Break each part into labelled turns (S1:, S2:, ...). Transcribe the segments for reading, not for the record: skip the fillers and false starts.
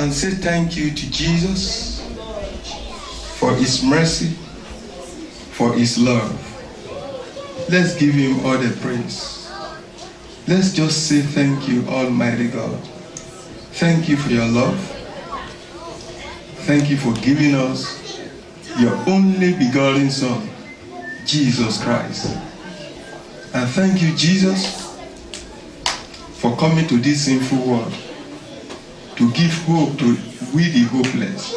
S1: and say thank you to Jesus for his mercy, for his love. Let's give him all the praise. Let's just say thank you, Almighty God. Thank you for your love. Thank you for giving us your only begotten Son, Jesus Christ. And thank you, Jesus, for coming to this sinful world to give hope to we the hopeless,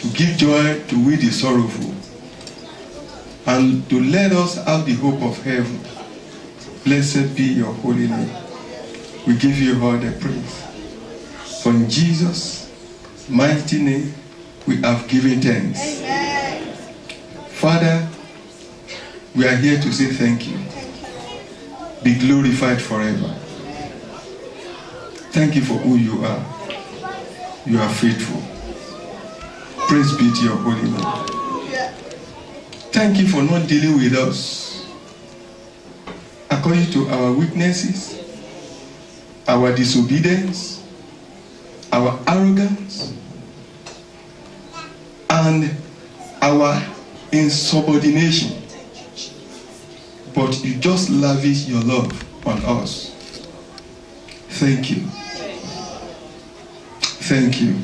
S1: to give joy to we the sorrowful, and to let us have the hope of heaven. Blessed be your holy name. We give you all the praise. For in Jesus' mighty name we have given thanks. Amen. Father, we are here to say thank you. Be glorified forever. Thank you for who you are. You are faithful. Praise be to your holy name. Thank you for not dealing with us according to our weaknesses, our disobedience, our arrogance, and our insubordination. But you just lavish your love on us. Thank you. Thank you.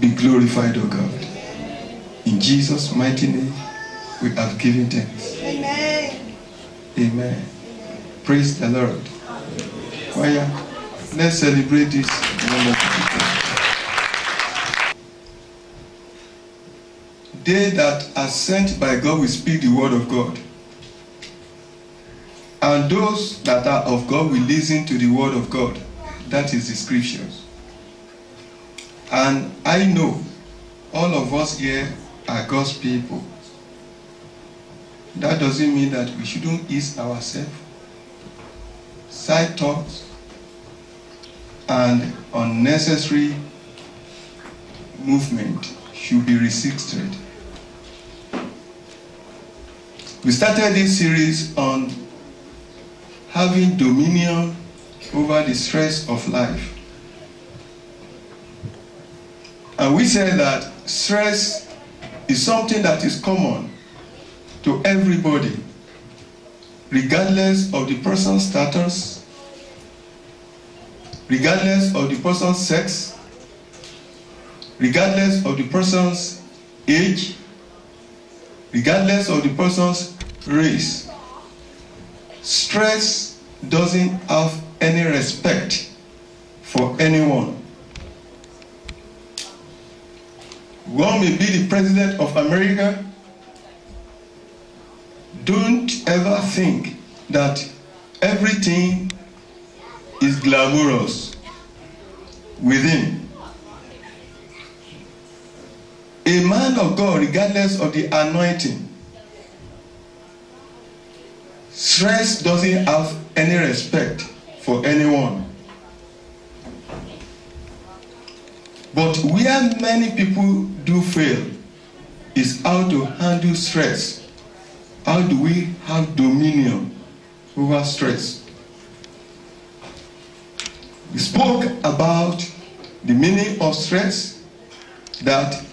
S1: Be glorified, O God. In Jesus' mighty name, we have given thanks. Amen. Amen. Praise the Lord. Choir, let's celebrate this wonderful day. They that are sent by God will speak the word of God. And those that are of God will listen to the word of God. That is the scriptures. And I know all of us here are God's people. That doesn't mean that we shouldn't ease ourselves. Side thoughts and unnecessary movement should be restricted. We started this series on having dominion over the stress of life. And we said that stress is something that is common to everybody, regardless of the person's status, regardless of the person's sex, regardless of the person's age, regardless of the person's race. Stress doesn't have any respect for anyone. One may be the president of America. Don't ever think that everything is glamorous with him. A man of God, regardless of the anointing, stress doesn't have any respect for anyone. But where many people do fail is how to handle stress. How do we have dominion over stress? We spoke about the meaning of stress, that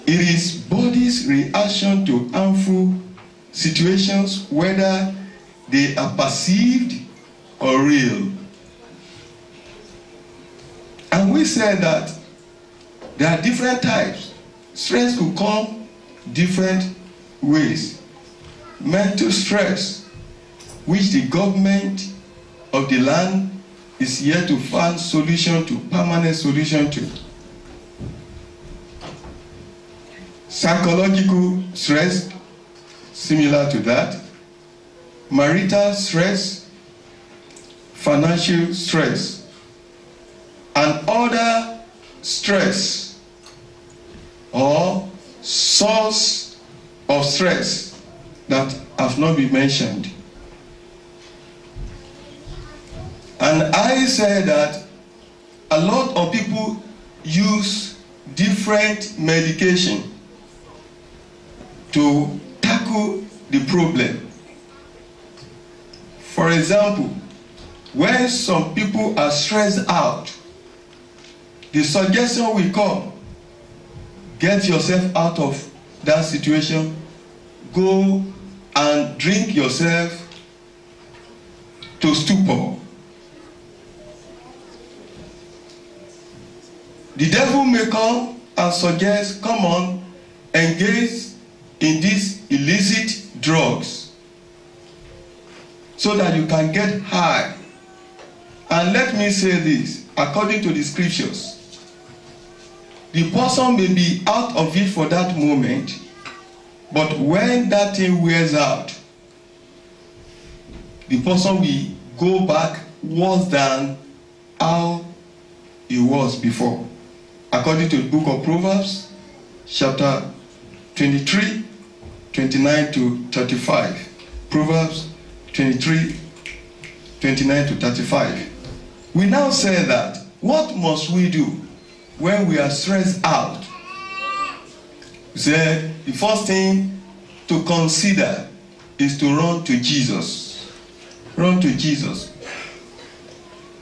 S1: it is body's reaction to harmful situations, whether they are perceived or real. And we said that there are different types. Stress could come different ways. Mental stress, which the government of the land is here to find solution to, permanent solution to. Psychological stress, similar to that. Marital stress, financial stress, and other stress or source of stress that have not been mentioned. And I said that a lot of people use different medication to tackle the problem. For example, when some people are stressed out, the suggestion will come. Get yourself out of that situation. Go and drink yourself to stupor. The devil may come and suggest, come on, engage in these illicit drugs so that you can get high. And let me say this, according to the scriptures, the person may be out of it for that moment, but when that thing wears out, the person will go back worse than how he was before. According to the book of Proverbs, chapter 23, 29 to 35. Proverbs 23, 29 to 35. We now say that, what must we do when we are stressed out? We said the first thing to consider is to run to Jesus. Run to Jesus.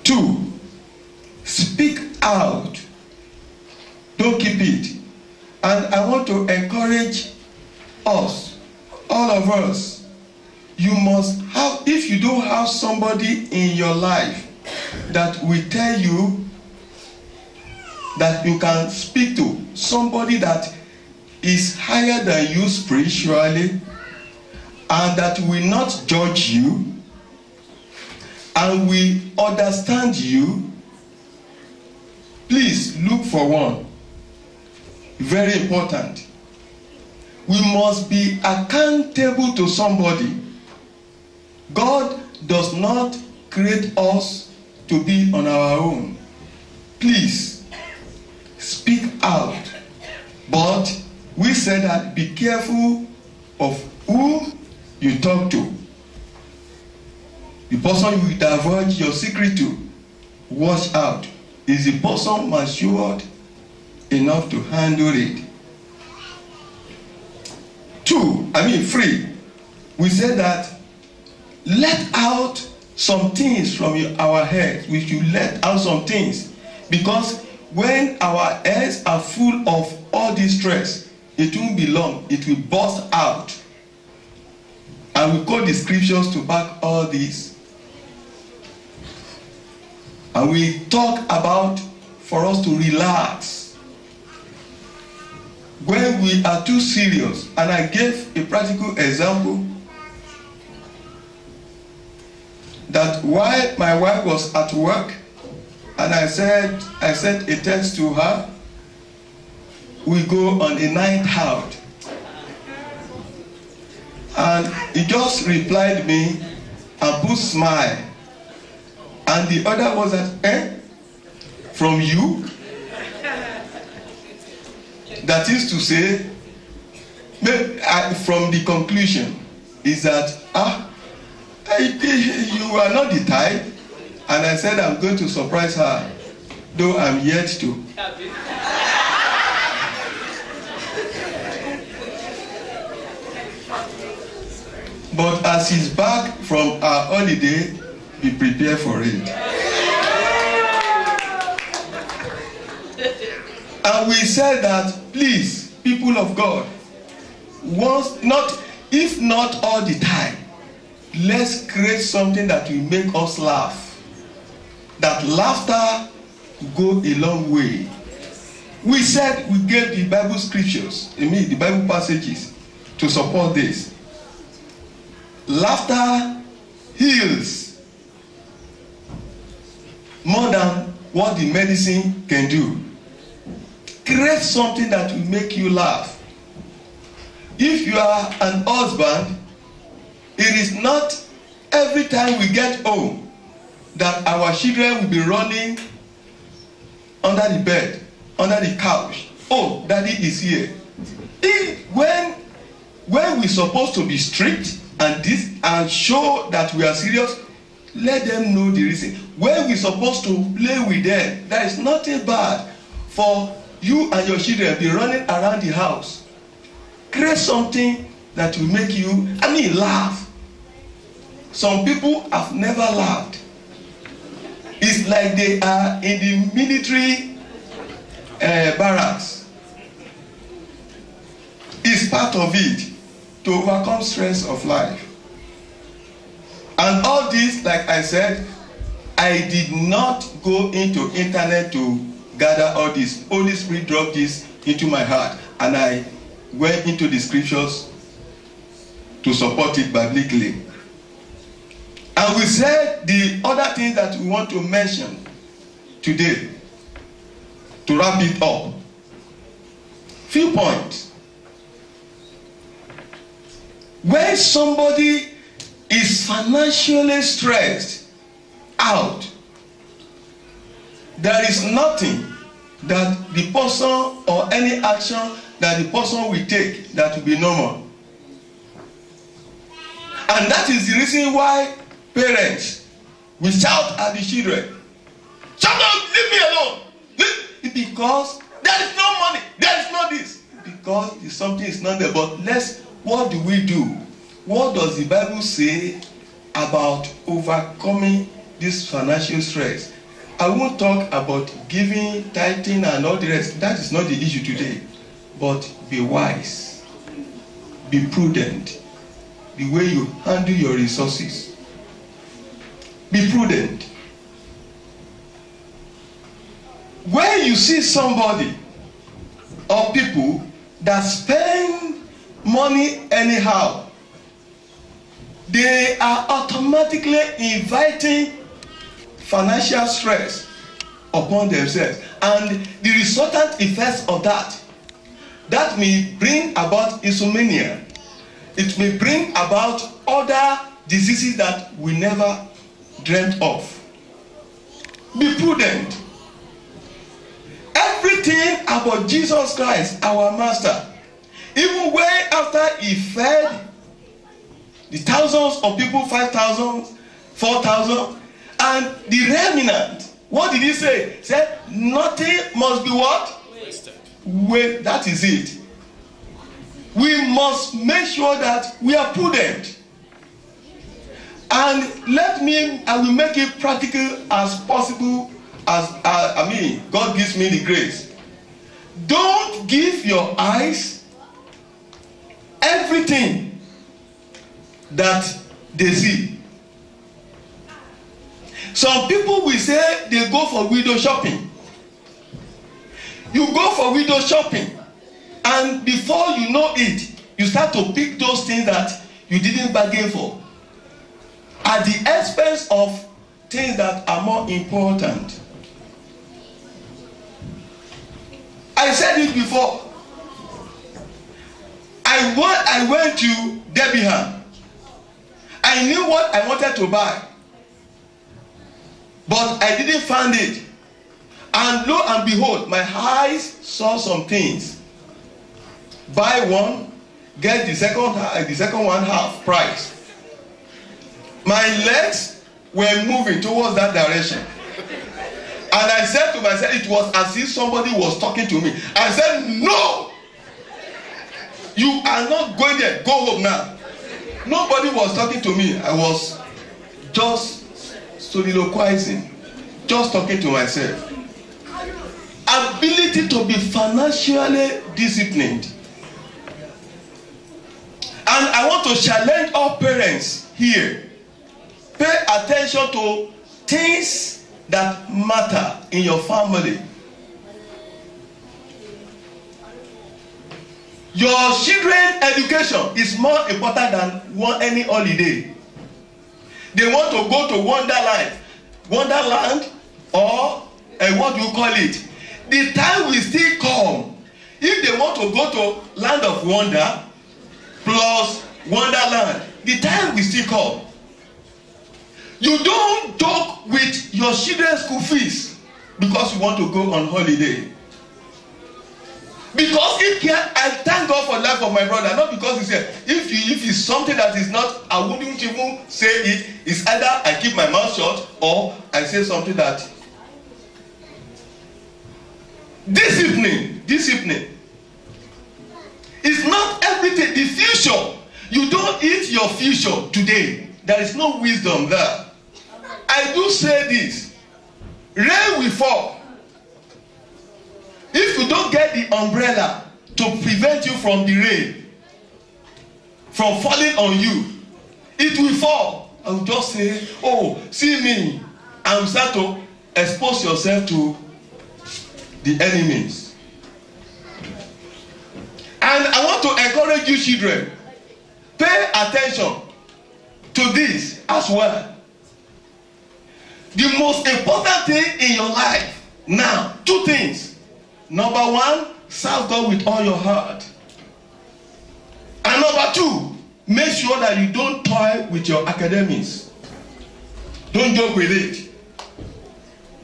S1: 2, speak out. Don't keep it. And I want to encourage us, all of us. You must have, if you don't have somebody in your life that will tell you that you can speak to, somebody that is higher than you spiritually and that will not judge you and will understand you, please look for one. Very important. We must be accountable to somebody. God does not create us to be on our own. Please, speak out. But we said that be careful of who you talk to. The person you divulge your secret to, watch out. Is the person matured enough to handle it? 3, we said that let out some things from our heads. We should let out some things, because when our heads are full of all this stress, it won't be long, it will burst out. And we quote the scriptures to back all this. And we talk about for us to relax when we are too serious. And I gave a practical example that while my wife was at work and I sent a text to her, we go on a night out, and he just replied me and put smile, and the other was that, from you? That is to say, from the conclusion is that, you are not the type. And I said I'm going to surprise her, though I'm yet to. But as he's back from our holiday, be prepared for it. And we said that, please, people of God, if not all the time, let's create something that will make us laugh. That laughter will go a long way. We said we gave the Bible scriptures, the Bible passages, to support this. Laughter heals more than what the medicine can do. Create something that will make you laugh. If you are an husband, it is not every time we get home that our children will be running under the bed, under the couch. Oh, daddy is here. When we're supposed to be strict and show that we are serious, let them know the reason. When we're supposed to play with them, there is nothing bad for you and your children be running around the house. Create something that will make you, laugh. Some people have never laughed. It's like they are in the military barracks. It's part of it to overcome stress of life. And all this, like I said, I did not go into internet to gather all this. Holy Spirit dropped this into my heart, and I went into the scriptures to support it biblically. And we said the other thing that we want to mention today, to wrap it up. Few points. When somebody is financially stressed out, there is nothing that the person or any action that the person will take that will be normal. And that is the reason why parents will shout at the children, "Shut up, leave me alone." Because there is no money, there is no this. Because something is not there. But what do we do? What does the Bible say about overcoming this financial stress? I won't talk about giving, tithing, and all the rest. That is not the issue today. But be wise. Be prudent. The way you handle your resources. Be prudent. When you see somebody or people that spend money anyhow, they are automatically inviting financial stress upon themselves. And the resultant effects of that may bring about insomnia. It may bring about other diseases that we never dreamt of. Be prudent. Everything about Jesus Christ, our Master, even when after he fed the thousands of people, 5,000, 4,000, and the remnant, what did he say? He said, nothing must be what? Wasted. Wait, that is it. We must make sure that we are prudent. And I will make it practical as possible as, God gives me the grace. Don't give your eyes everything that they see. Some people will say they go for window shopping. You go for window shopping, and before you know it, you start to pick those things that you didn't bargain for at the expense of things that are more important. I said it before. I went to Debenham. I knew what I wanted to buy, but I didn't find it. And lo and behold, my eyes saw some things. Buy one, get the second one half price. My legs were moving towards that direction. And I said to myself, it was as if somebody was talking to me. I said, no! You are not going there. Go home now. Nobody was talking to me. I was just soliloquizing. Just talking to myself. Ability to be financially disciplined. And I want to challenge all parents here. Pay attention to things that matter in your family. Your children's education is more important than any holiday. They want to go to Wonderland, or what do you call it? The time will still come. If they want to go to Land of Wonder plus Wonderland, the time will still come. You don't talk with your children's school fees because you want to go on holiday. Because I thank God for the life of my brother, not because he said, if it's something that is not, I wouldn't even say it. It's either I keep my mouth shut or I say something that. Discipline. It's not everything. The future. You don't eat your future today. There is no wisdom there. I do say this. Rain will fall. If you don't get the umbrella to prevent you from the rain, from falling on you, it will fall. I will just say, oh, see me. And you start to expose yourself to the enemies. And I want to encourage you children, pay attention to this as well. The most important thing in your life now, two things. Number one, serve God with all your heart. And number two, make sure that you don't toy with your academics. Don't joke with it.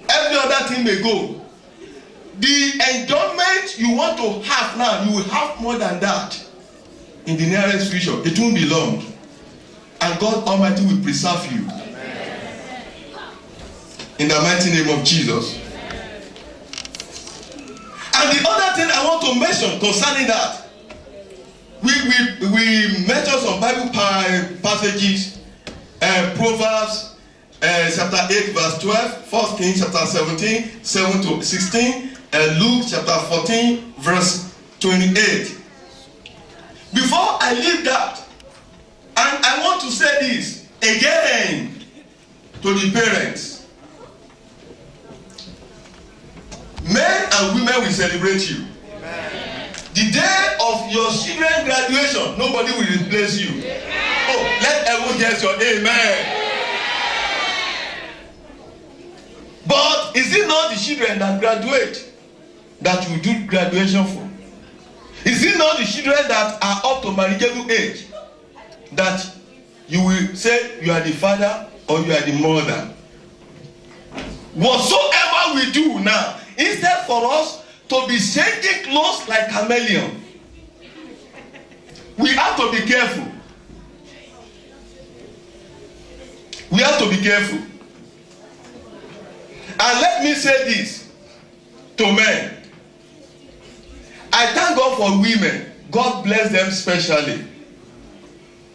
S1: Every other thing may go. The enjoyment you want to have now, you will have more than that in the nearest future. It won't be long. And God Almighty will preserve you. In the mighty name of Jesus. And the other thing I want to mention concerning that, we mentioned some Bible passages, Proverbs chapter 8 verse 12, 1 Kings chapter 17, 7 to 16, and Luke chapter 14 verse 28. Before I leave that, and I want to say this again to the parents. Men and women will celebrate you. Amen. The day of your children's graduation, nobody will replace you. Amen. Oh, let everyone hear your amen. But is it not the children that graduate that you do graduation for? Is it not the children that are up to marriageable age that you will say you are the father or you are the mother? Whatsoever we do now, instead for us to be changing clothes like chameleon, we have to be careful. We have to be careful. And let me say this to men. I thank God for women. God bless them specially.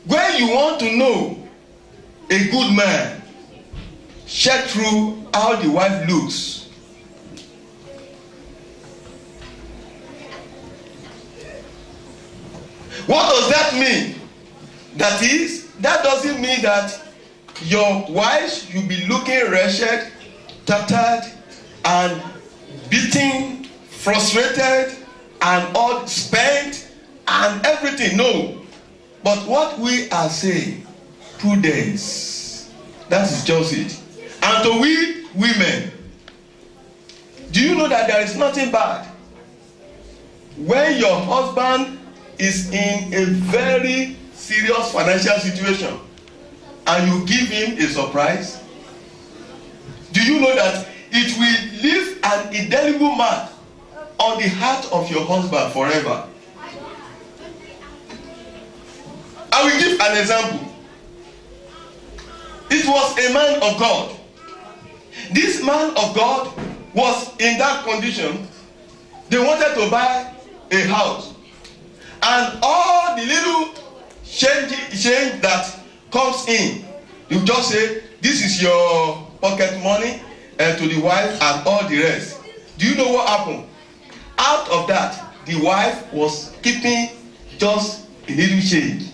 S1: When you want to know a good man, check through how the wife looks. What does that mean? That doesn't mean that your wife should be looking wretched, tattered, and beaten, frustrated, and all spent, and everything. No. But what we are saying, prudence. That is just it. And to we women, do you know that there is nothing bad when your husband is in a very serious financial situation and you give him a surprise? Do you know that it will leave an indelible mark on the heart of your husband forever? I will give an example. It was a man of God. This man of God was in that condition. They wanted to buy a house, and all the little change that comes in, you just say, this is your pocket money, and to the wife and all the rest. Do you know what happened? Out of that, the wife was keeping just a little change.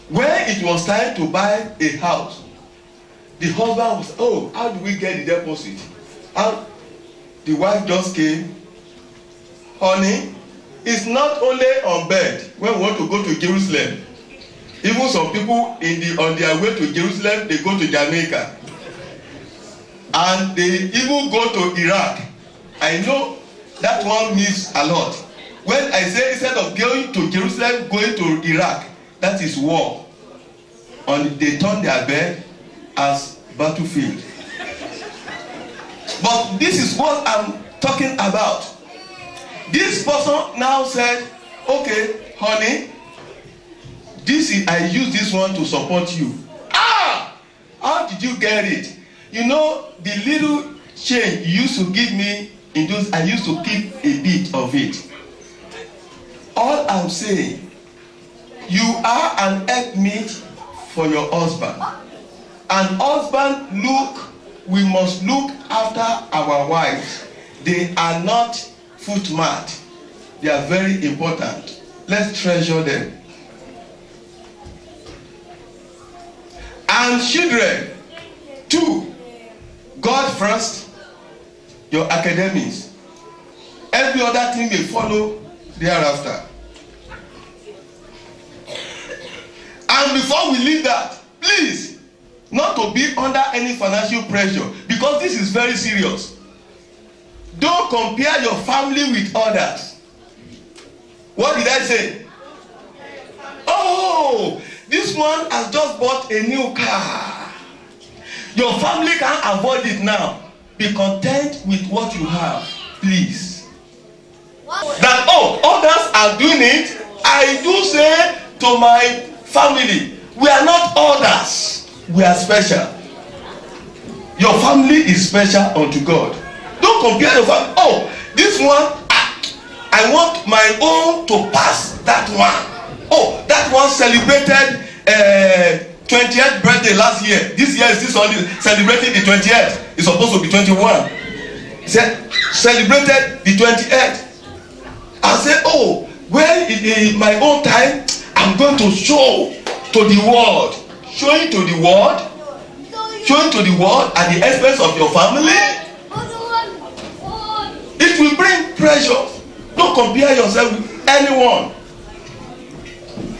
S1: When it was time to buy a house, the husband was, oh, how do we get the deposit? How? The wife just came, honey, it's not only on bed when we want to go to Jerusalem. Even some people on their way to Jerusalem, they go to Jamaica. And they even go to Iraq. I know that one means a lot. When I say instead of going to Jerusalem, going to Iraq, that is war. And they turn their bed as battlefield. But this is what I'm talking about. This person now said, okay, honey, I use this one to support you. Ah! How did you get it? You know, the little change you used to give me in those, I used to keep a bit of it. All I'm saying, you are an helpmate for your husband. And husband, we must look after our wives. They are not footmat. They are very important. Let's treasure them. And children, too, God first, your academics. Every other thing may follow thereafter. And before we leave that, please, not to be under any financial pressure, because this is very serious. Don't compare your family with others. What did I say? Oh, this one has just bought a new car. Your family can't avoid it now. Be content with what you have, please. That, oh, others are doing it. I do say to my family, we are not others, we are special. Your family is special unto God. Don't compare your family. Oh, this one, I want my own to pass that one. Oh, that one celebrated 20th birthday last year. This year is this one celebrating the 20th. It's supposed to be 21. Celebrated the 28th. I said, oh, well, in my own time, I'm going to show to the world. Showing to the world. Showing to the world at the expense of your family. It will bring pressure. Don't compare yourself with anyone.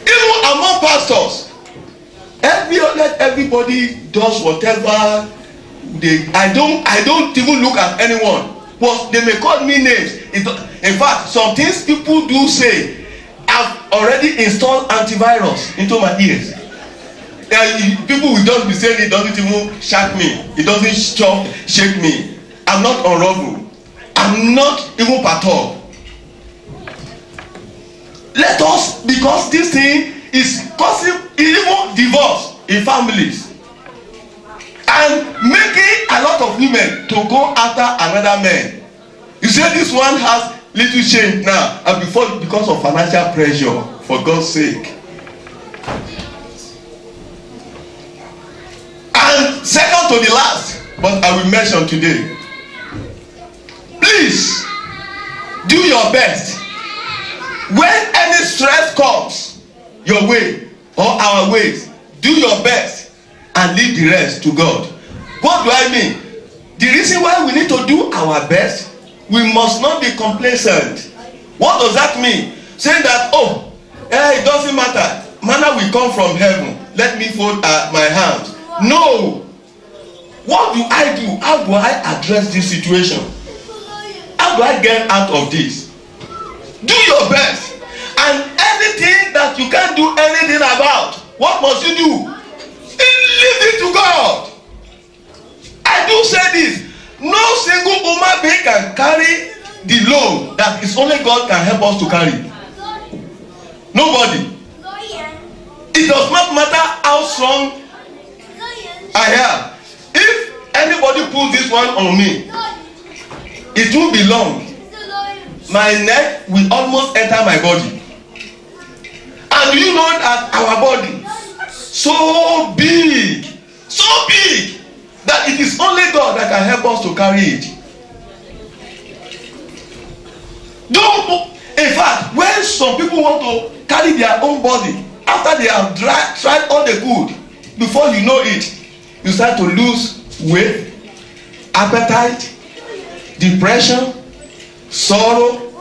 S1: Even among pastors, let everybody does whatever they. I don't even look at anyone. But they may call me names. In fact, some things people do say, I've already installed antivirus into my ears. People will just be saying it doesn't even shock me. It doesn't shake me. I'm not unraveled. I'm not even perturbed. Let us, because this thing is causing even divorce in families and making a lot of women to go after another man. You say this one has little change now, and before, because of financial pressure, for God's sake. And second to the last, but I will mention today, please do your best. When any stress comes your way or our ways, do your best and leave the rest to God. What do I mean? The reason why we need to do our best, we must not be complacent. What does that mean? Saying that, oh, it doesn't matter. Manna will come from heaven. Let me fold my hands. No. What do I do? How do I address this situation? How do I get out of this? Do your best. And anything that you can't do anything about, what must you do? Leave it to God. I do say this. No single human being can carry the load that is only God can help us to carry. Nobody. It does not matter how strong I am. If anybody pulls this one on me, it won't be long. My neck will almost enter my body. And do you know that our body so big that it is only God that can help us to carry it. Don't. In fact, when some people want to carry their own body after they have tried all they could, before you know it, you start to lose weight, appetite, depression, sorrow.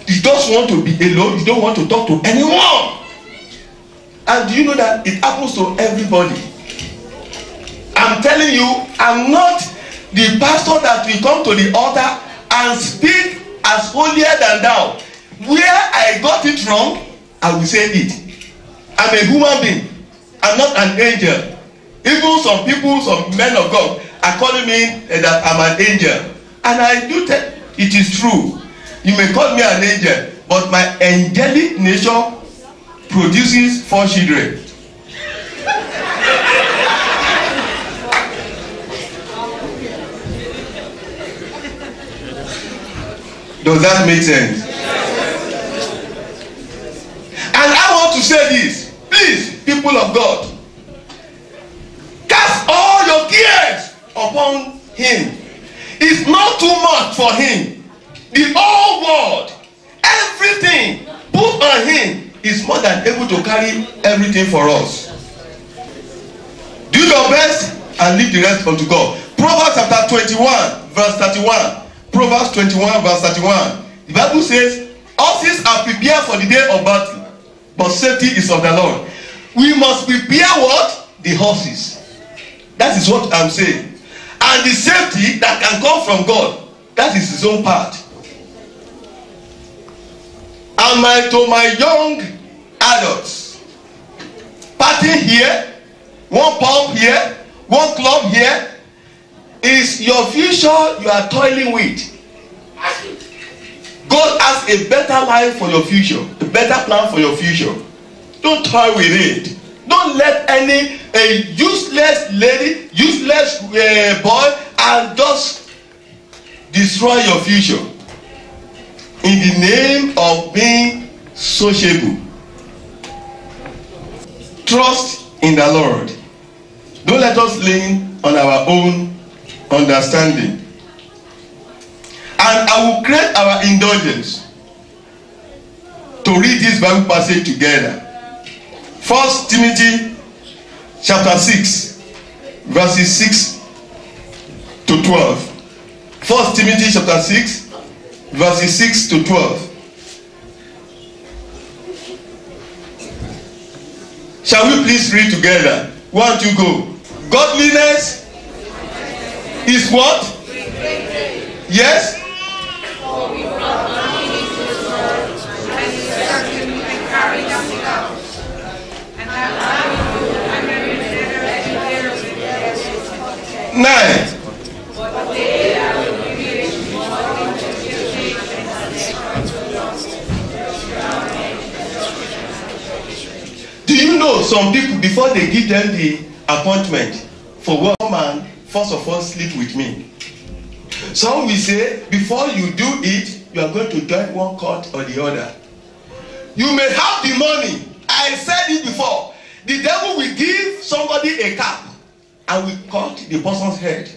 S1: You just want to be alone. You don't want to talk to anyone. And do you know that it happens to everybody? I'm telling you, I'm not the pastor that will come to the altar and speak as holier than thou. Where I got it wrong, I will say it. I'm a human being. I'm not an angel. Even some people, some men of God are calling me that I'm an angel. And I do tell it is true. You may call me an angel, but my angelic nature produces 4 children. Does that make sense? And I want to say this. Please, people of God, cast all your cares upon him. It's not too much for him. The whole world, everything put on him is more than able to carry everything for us. Do your best and leave the rest unto God. Proverbs chapter 21 verse 31. Proverbs 21 verse 31. The Bible says, horses are prepared for the day of battle, but safety is of the Lord. We must prepare what? The horses. That is what I'm saying. And the safety that can come from God, that is his own part. And to my young adults, party here, one pump here, one club here, is your future you are toiling with. God has a better life for your future, a better plan for your future. Don't toy with it. Don't let any useless lady, useless boy, and just destroy your future in the name of being sociable. Trust in the Lord. Don't let us lean on our own understanding. And I will create our indulgence to read this Bible passage together. 1 Timothy chapter 6 verses 6 to 12. 1 Timothy chapter 6 verses 6 to 12. Shall we please read together? 1, 2, go. Godliness is what? Yes? Nine. Do you know some people, before they give them the appointment for one man, first of all sleep with me? Some will say, before you do it, you are going to join one court or the other. You may have the money. I said it before. The devil will give somebody a cap and will cut the person's head.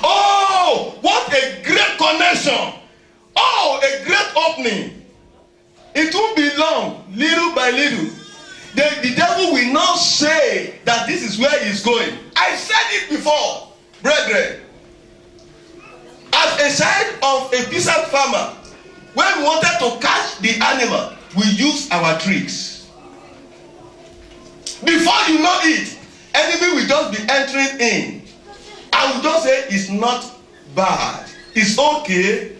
S1: Oh, what a great connection. Oh, a great opening. It won't be long, little by little. The devil will not say that this is where he's going. I said it before, brethren. As a child of a peasant farmer, when we wanted to catch the animal, we use our tricks. Before you know it, enemy will just be entering in. And we just say it's not bad. It's okay.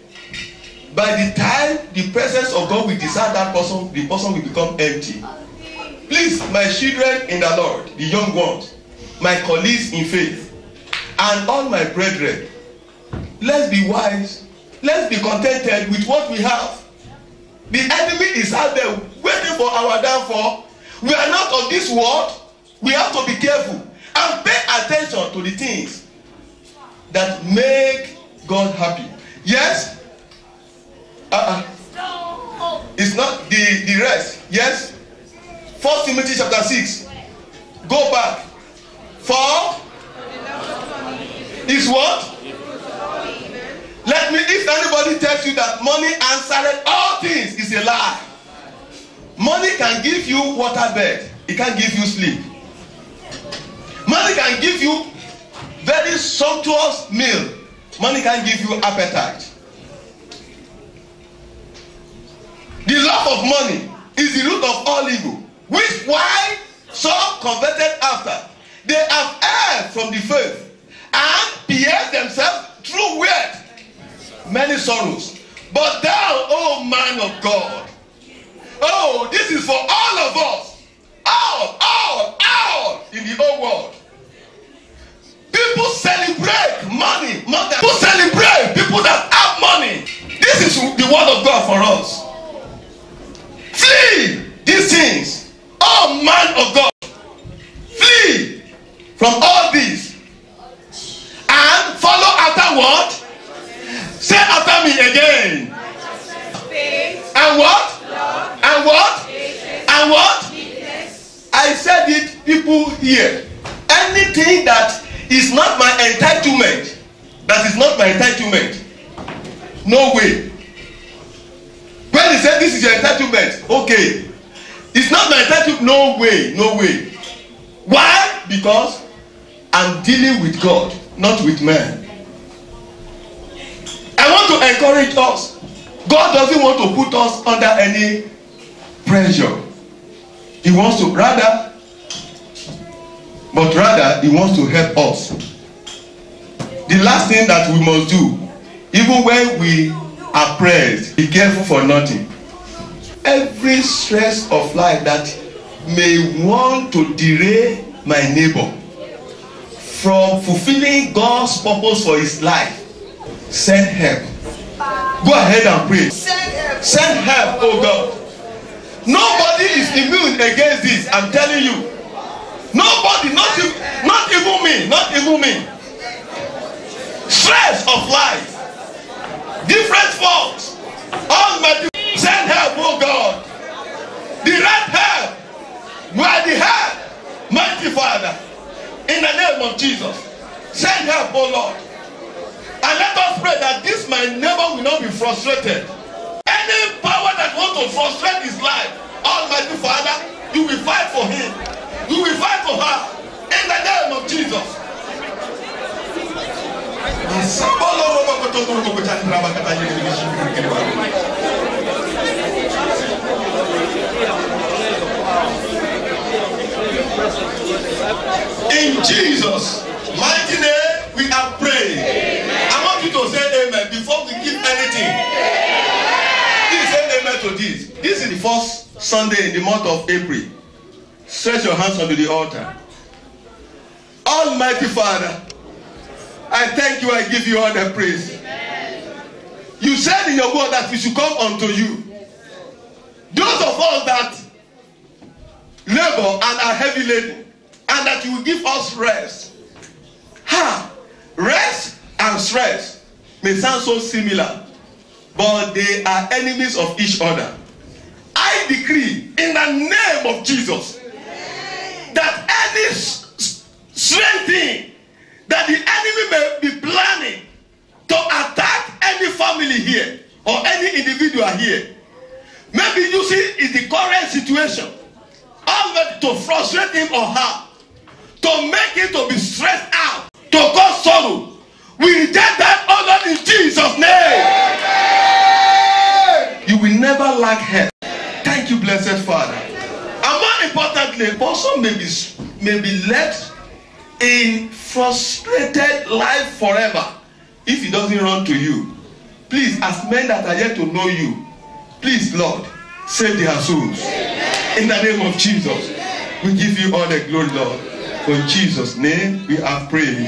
S1: By the time the presence of God will decide that person, the person will become empty. Please, my children in the Lord, the young ones, my colleagues in faith, and all my brethren, let's be wise. Let's be contented with what we have. The enemy is out there waiting for our downfall. We are not of this world. We have to be careful and pay attention to the things that make God happy. Yes? It's not the rest. Yes? 1 Timothy chapter 6. Go back. For is what? Let me, if anybody tells you that money answered all things, is a lie. Money can give you waterbed. It can't give you sleep. Money can give you very sumptuous meal. Money can give you appetite. The love of money is the root of all evil, which why some converted after. They have erred from the faith and pierced themselves through weird many sorrows. But thou, O man of God, oh, this is for all of us, all in the whole world. People celebrate money more than people celebrate people that have money. This is the word of God for us. Flee these things, oh man of God. Flee from all this and follow after what? Say after me again. And what? And what? And what? I said it, people here. Anything that is not my entitlement, that is not my entitlement, no way. okay. It's not my title. No way, no way. Why? Because I'm dealing with God, not with man. I want to encourage us. God doesn't want to put us under any pressure. He wants to rather he wants to help us. The last thing that we must do, even when we are pressed, be careful for nothing. Every stress of life that may want to derail my neighbor from fulfilling God's purpose for his life, send help. Go ahead and pray. Send help, oh God. Nobody is immune against this. I'm telling you. Nobody, not even me, not even me. Stress of life, different faults. Almighty, send help, oh God. The right help, where the help, mighty Father, in the name of Jesus. Send help, oh Lord. And let us pray that this my neighbor will not be frustrated. Any power that wants to frustrate his life, Almighty Father, you will fight for him. You will fight for her. In the name of Jesus. In Jesus' mighty name, we are praying. I want you to say amen before we give anything. Please say amen to this. This is the first Sunday in the month of April. Stretch your hands onto the altar. Almighty Father, I thank you, I give you all the praise. You said in your word that we should come unto you. Those of us that labor and are heavy laden, and that you will give us rest. Rest and stress may sound so similar, but they are enemies of each other. I decree in the name of Jesus that any strange thing that the enemy may be planning to attack any family here or any individual here, maybe using in the current situation, already to frustrate him or her, to make him to be stressed out, to cause sorrow. We reject that order in Jesus' name. Amen. You will never lack help. Thank you, blessed Father. And more importantly, a person may be left in frustrated life forever if he doesn't run to you. Please, as men that are yet to know you, please, Lord, save their souls. In the name of Jesus, we give you all the glory, Lord. For in Jesus' name we are praying.